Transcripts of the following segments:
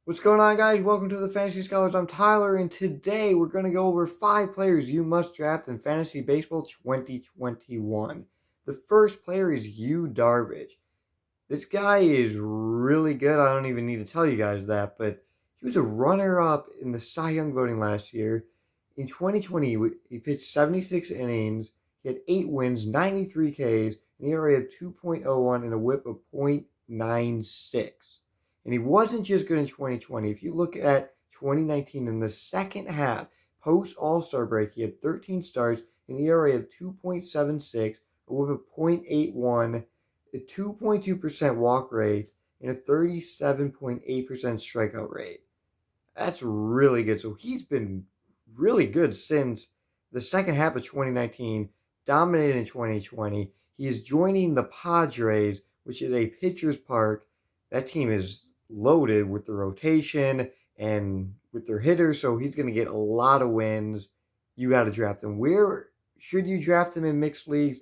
What's going on, guys? Welcome to the Fantasy Scholars. I'm Tyler, and today we're going to go over 5 players you must draft in Fantasy Baseball 2021. The first player is Yu Darvish. This guy is really good. I don't even need to tell you guys that, but he was a runner-up in the Cy Young voting last year. In 2020, he pitched 76 innings. He had 8 wins, 93 Ks, an ERA of 2.01, and a WHIP of .96. And he wasn't just good in 2020. If you look at 2019 in the second half, post All-Star break, he had 13 starts, an ERA of 2.76, a WHIP of .81, a 2.2% walk rate, and a 37.8% strikeout rate. That's really good. So he's been really good since the second half of 2019, dominated in 2020. He is joining the Padres, which is a pitcher's park. That team is loaded with the rotation and with their hitters, so he's going to get a lot of wins. You got to draft him. Where should you draft him in mixed leagues?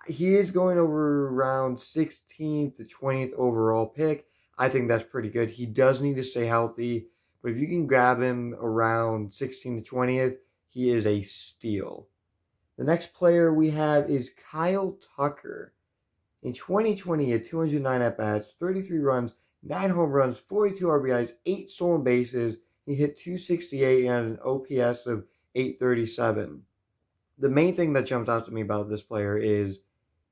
He is going over around 16th to 20th overall pick. I think that's pretty good. He does need to stay healthy, but if you can grab him around 16th to 20th, he is a steal. The next player we have is Kyle Tucker. In 2020, he had 209 at-bats, 33 runs, 9 home runs, 42 RBIs, 8 stolen bases. He hit .268 and an OPS of .837. The main thing that jumps out to me about this player is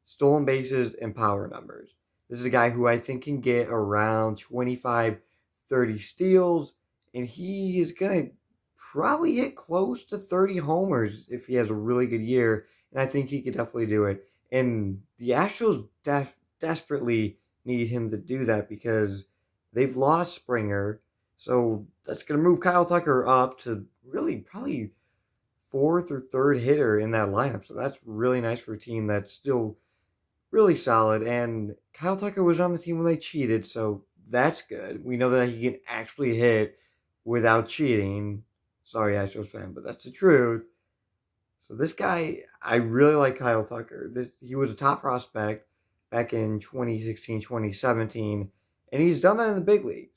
stolen bases and power numbers. This is a guy who I think can get around 25, 30 steals, and he is going to probably hit close to 30 homers if he has a really good year, and I think he could definitely do it. And the Astros desperately need him to do that because they've lost Springer, so that's going to move Kyle Tucker up to really probably 4th or 3rd hitter in that lineup. So that's really nice for a team that's still really solid. And Kyle Tucker was on the team when they cheated, so that's good. We know that he can actually hit without cheating. Sorry, Astros fan, but that's the truth. So this guy, I really like Kyle Tucker. He was a top prospect back in 2016, 2017, and he's done that in the big leagues.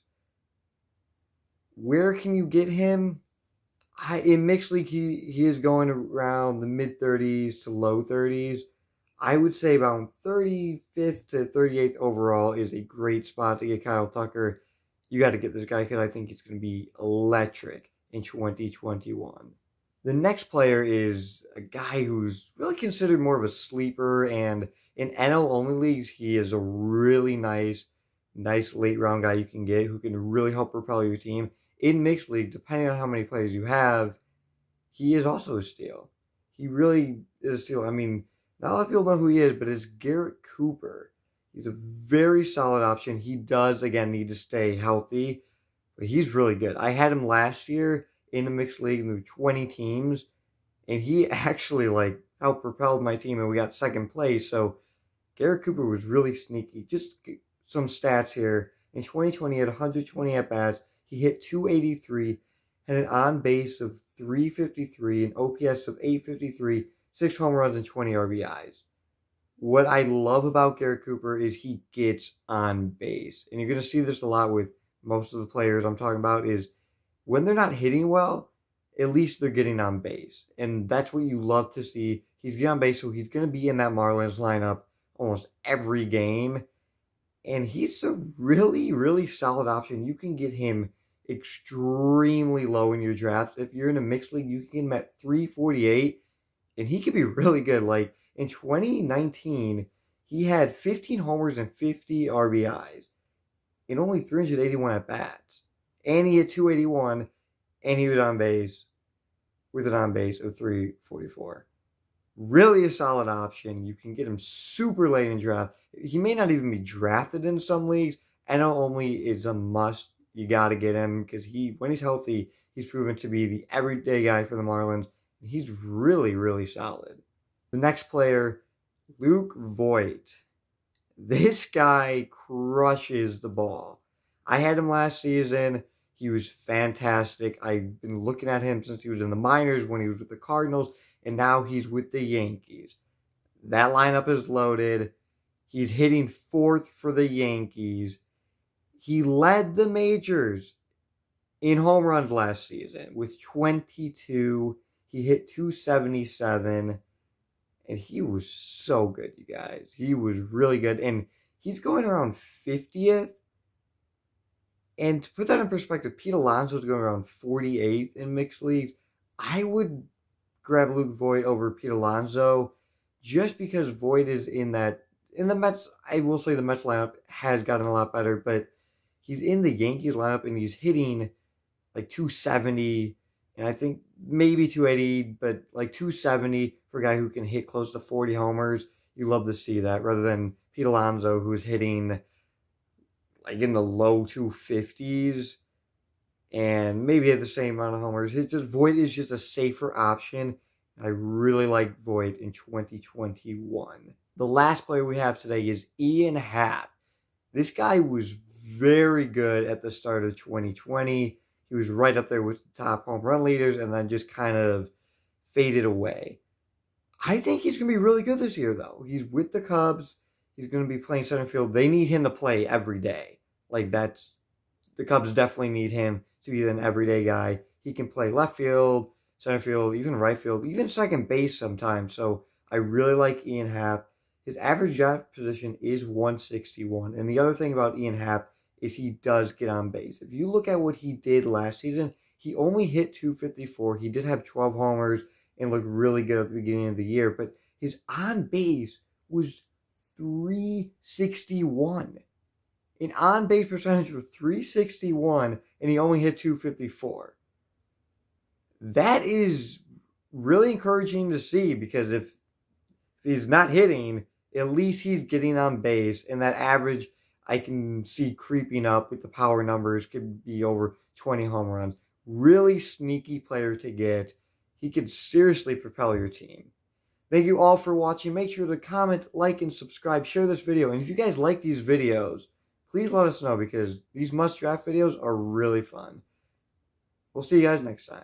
Where can you get him? In mixed league, he is going around the mid-30s to low 30s. I would say around 35th to 38th overall is a great spot to get Kyle Tucker. You got to get this guy because I think he's going to be electric in 2021. The next player is a guy who's really considered more of a sleeper, and in NL-only leagues, he is a really nice late-round guy you can get who can really help propel your team. In mixed league, depending on how many players you have, he is also a steal. He really is a steal. I mean, not a lot of people know who he is, but it's Garrett Cooper. He's a very solid option. He does, again, need to stay healthy, but he's really good. I had him last year in a mixed league with 20 teams, and he actually helped propel my team, and we got second place. So Garrett Cooper was really sneaky. Just some stats here. In 2020, he had 120 at-bats. He hit .283, had an on-base of .353, an OPS of .853, 6 home runs, and 20 RBIs. What I love about Garrett Cooper is he gets on base. And you're going to see this a lot with most of the players I'm talking about is when they're not hitting well, at least they're getting on base. And that's what you love to see. He's getting on base, so he's going to be in that Marlins lineup almost every game. And he's a really, really solid option. You can get him extremely low in your draft. If you're in a mixed league, you can get him at 348, and he could be really good. Like in 2019, he had 15 homers and 50 RBIs in only 381 at-bats. And he had .281, and he was on base with an on-base of 344. Really a solid option. You can get him super late in draft. He may not even be drafted in some leagues. NL only is a must. You got to get him because when he's healthy, he's proven to be the everyday guy for the Marlins. He's really, really solid. The next player, Luke Voit. This guy crushes the ball. I had him last season. He was fantastic. I've been looking at him since he was in the minors, when he was with the Cardinals, and now he's with the Yankees. That lineup is loaded. He's hitting 4th for the Yankees. He led the majors in home runs last season with 22. He hit 277, and he was so good, you guys. He was really good, and he's going around 50th. And to put that in perspective, Pete Alonso's going around 48th in mixed leagues. I would grab Luke Voit over Pete Alonso just because Voit is in the Mets. I will say the Mets lineup has gotten a lot better, but he's in the Yankees lineup and he's hitting like 270 and I think maybe 280, but like 270 for a guy who can hit close to 40 homers. You love to see that rather than Pete Alonso, who's hitting like in the low 250s and maybe at the same amount of homers. It's just Voit is just a safer option. I really like Voit in 2021. The last player we have today is Ian Happ. This guy was very good at the start of 2020. He was right up there with the top home run leaders and then just kind of faded away. I think he's going to be really good this year, though. He's with the Cubs. He's going to be playing center field. They need him to play every day. The Cubs definitely need him to be an everyday guy. He can play left field, center field, even right field, even second base sometimes. So I really like Ian Happ. His average draft position is 161. And the other thing about Ian Happ is he does get on base. If you look at what he did last season, he only hit 254. He did have 12 homers and looked really good at the beginning of the year. But his on base was 361. An on-base percentage of 361, and he only hit 254. That is really encouraging to see because if he's not hitting, at least he's getting on base, and that average I can see creeping up with the power numbers could be over 20 home runs. Really sneaky player to get. He could seriously propel your team. Thank you all for watching. Make sure to comment, like, and subscribe. Share this video. And if you guys like these videos, please let us know because these must-draft videos are really fun. We'll see you guys next time.